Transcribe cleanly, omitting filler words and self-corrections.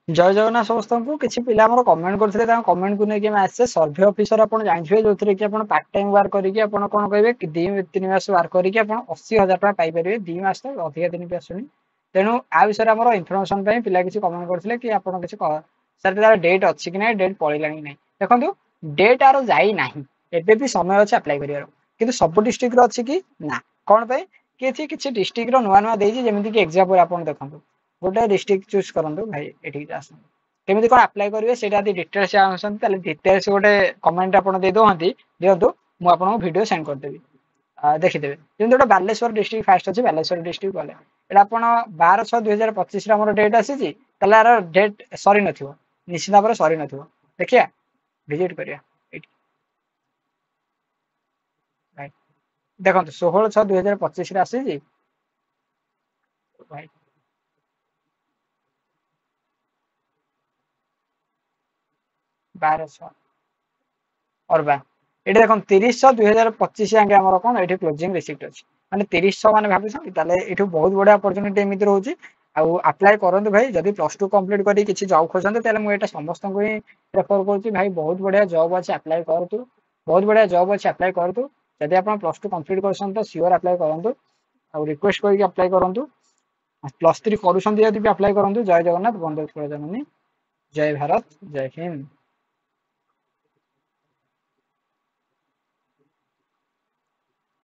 जय जगन्नाथ समस्त को किसी पिला कमेंट करते कमेंट को लेकिन आसे सर्भे ऑफिसर आप जानते जो कि पार्ट टाइम वर्क करके कौन कहे कि 2-3 मास वर्क करके 80,000 टका पाइपर 2 मास तो अधिक दिन भी आसुनी तेणु आ विषय आम इनफर्मेशन पिला किसी कमेंट करते कि आप सर तार डेट अच्छी कि ना डेट पड़ेगा कि ना देखो डेट आर जाना एबे भी समय अच्छे अप्लाई कर कि सब डिस्ट्रिक्ट अच्छी कि ना कौन पे किसी डिस्ट्रिक्ट नुआ नुआ जमीन कि एग्जाम आप देखो गोटे डिस्ट्रिक्ट चूज करूँ भाई ये आसतु केमी कौन अप्लाई करेंगे से डिटेल्स चाहते डिटेल्स गोटे कमेंट आप दिंतु मुझे वीडियो सेंड करदेवी देखीदे जमी गोटे बालेश्वर डिस्ट्रिक्ट फास्ट अच्छे बालेश्वर डिस्ट्रिक्ट गले ये आप 12/6/2025 डेट आसी डेट सरी न निश्चित भाव सरी न देखिए विजिट करिया देखो 16/6/2025 आसी भाई 12/6 और ये देखो 30/6/2025 आगे कौन ये क्लोजिंग रिसिप्ट अच्छी मैंने 30/6 मैंने भाई बहुत बढ़िया अपॉर्चुनिटी एमती रोचे आप्लाय करूँ भाई जब +2 कंप्लीट कर किसी जॉब खोजते मुझे समस्त को ही प्रेफर करुँच भाई बहुत बढ़िया जॉब अच्छे अप्लाई करूँ बहुत बढ़िया जॉब अच्छे अप्लाई करूँ जब आप +2 कंप्लीट कर तो सियोर अप्लाई करूँ आ रिक्वेस्ट करके अप्लाई करूँ +3 करुँच भी अप्लाई करूँ जय जगन्नाथ बंदे जननी जय भारत जय हिंद।